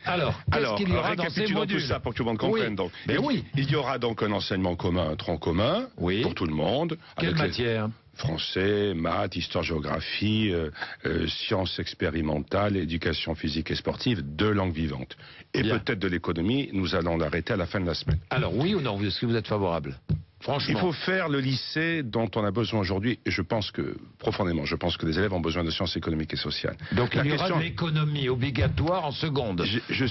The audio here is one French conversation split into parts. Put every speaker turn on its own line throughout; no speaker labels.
Alors, qu'est-ce qu'il y aura dans ces
récapitulons
modules?
tout ça pour que tout le monde comprenne.
Oui.
Donc,
Mais oui.
Il y aura donc un enseignement commun, un tronc commun,
Oui.
pour tout le monde.
Quelle
avec
matière?
Français, maths, histoire-géographie, sciences expérimentales, éducation physique et sportive, 2 langues vivantes. Et peut-être de l'économie, nous allons l'arrêter à la fin de la semaine.
Alors, oui ou non, est-ce que vous êtes favorable? Franchement.
Il faut faire le lycée dont on a besoin aujourd'hui, et je pense que, profondément, je pense que les élèves ont besoin de sciences économiques et sociales.
Donc il y aura de l'économie obligatoire en seconde.
J'y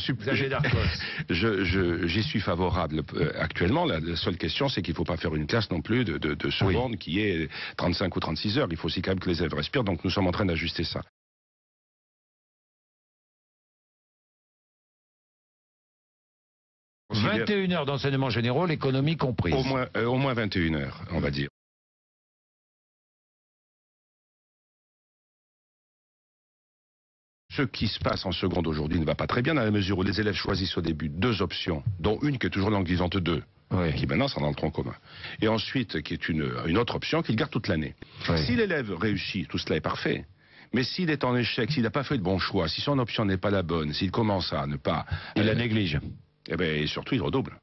suis favorable actuellement. La seule question, c'est qu'il ne faut pas faire une classe non plus de seconde qui est 35 ou 36 heures. Il faut aussi quand même que les élèves respirent, donc nous sommes en train d'ajuster ça.
21 heures d'enseignement généraux, l'économie comprise.
Au moins 21 heures, on va dire. Ce qui se passe en seconde aujourd'hui ne va pas très bien dans la mesure où les élèves choisissent au début 2 options, dont une qui est toujours langue vivante 2, qui maintenant sera dans le tronc commun. Et ensuite, qui est une autre option qu'il garde toute l'année. Si l'élève réussit, tout cela est parfait. Mais s'il est en échec, s'il n'a pas fait le bon choix, si son option n'est pas la bonne, s'il commence à ne pas...
Il la néglige.
Eh bien, et surtout, il redouble.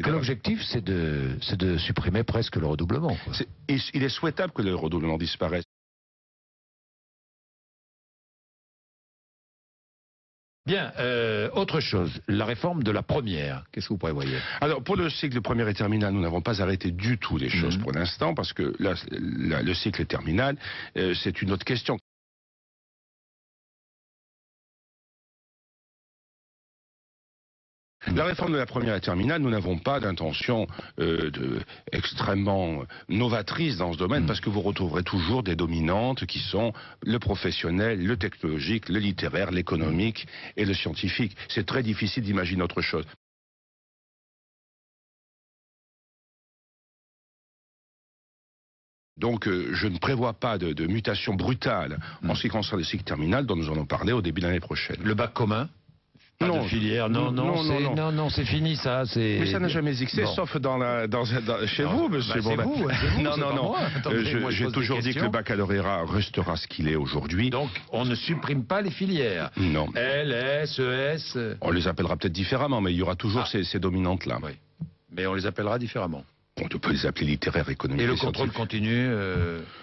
L'objectif, c'est de supprimer presque le redoublement.
Il est souhaitable que le redoublement disparaisse.
Bien, autre chose, la réforme de la première, qu'est-ce que vous prévoyez?
Alors, pour le cycle première et terminale, nous n'avons pas arrêté du tout les choses pour l'instant, parce que là, le cycle terminal, c'est une autre question. La réforme de la première et terminale, nous n'avons pas d'intention extrêmement novatrice dans ce domaine, parce que vous retrouverez toujours des dominantes qui sont le professionnel, le technologique, le littéraire, l'économique et le scientifique. C'est très difficile d'imaginer autre chose. Donc je ne prévois pas de mutation brutale en ce qui concerne le cycle terminal dont nous allons parler au début de l'année prochaine.
Le bac commun? Non, de filière, non, c'est fini ça.
Mais ça n'a jamais existé, sauf chez vous, monsieur.
Non.
J'ai toujours dit que le baccalauréat restera ce qu'il est aujourd'hui.
Donc, on ne supprime pas les filières.
Non.
L, S, ES.
On les appellera peut-être différemment, mais il y aura toujours ces dominantes-là.
Oui. Mais on les appellera différemment.
On peut les appeler littéraires, économiques.
Et le contrôle continu,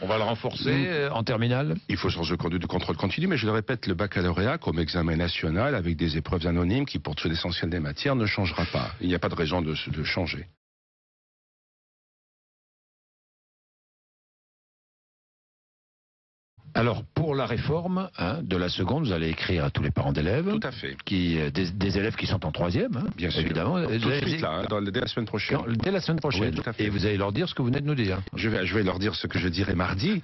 on va le renforcer en terminale? Il
faut changer de contrôle continu, mais je le répète, le baccalauréat comme examen national avec des épreuves anonymes qui portent sur l'essentiel des matières ne changera pas. Il n'y a pas de raison de changer.
Alors, pour la réforme de la seconde, vous allez écrire à tous les parents d'élèves.
Tout à fait.
Des élèves qui sont en 3e,
bien sûr.
Évidemment.
Tout de suite, là, dès la semaine prochaine.
Dès la semaine prochaine.
Oui, tout à fait.
Et vous allez leur dire ce que vous venez de nous dire.
Je vais leur dire ce que je dirai mardi.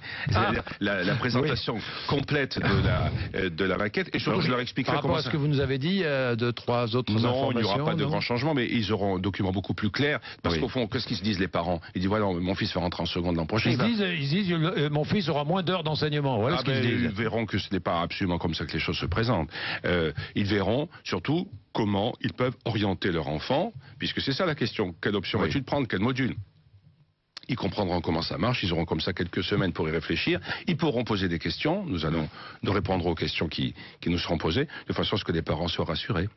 La présentation complète de la maquette. Et surtout, je leur expliquerai
comment ça... Par rapport à ce que vous nous avez dit, 3 autres informations.
Non, il n'y aura pas de grands changements, mais ils auront un document beaucoup plus clair. Parce qu'au fond, qu'est-ce qu'ils se disent les parents? Ils disent, voilà, mon fils va rentrer en seconde l'an prochain.
Ils disent, mon fils aura moins d'heures d'enseignement. Voilà ce qu'ils disent.
Ils verront que ce n'est pas absolument comme ça que les choses se présentent. Ils verront surtout comment ils peuvent orienter leur enfant, puisque c'est ça la question. Quelle option vas-tu prendre? Quel module? Ils comprendront comment ça marche, ils auront comme ça quelques semaines pour y réfléchir. Ils pourront poser des questions, nous répondrons aux questions qui nous seront posées, de façon à ce que les parents soient rassurés.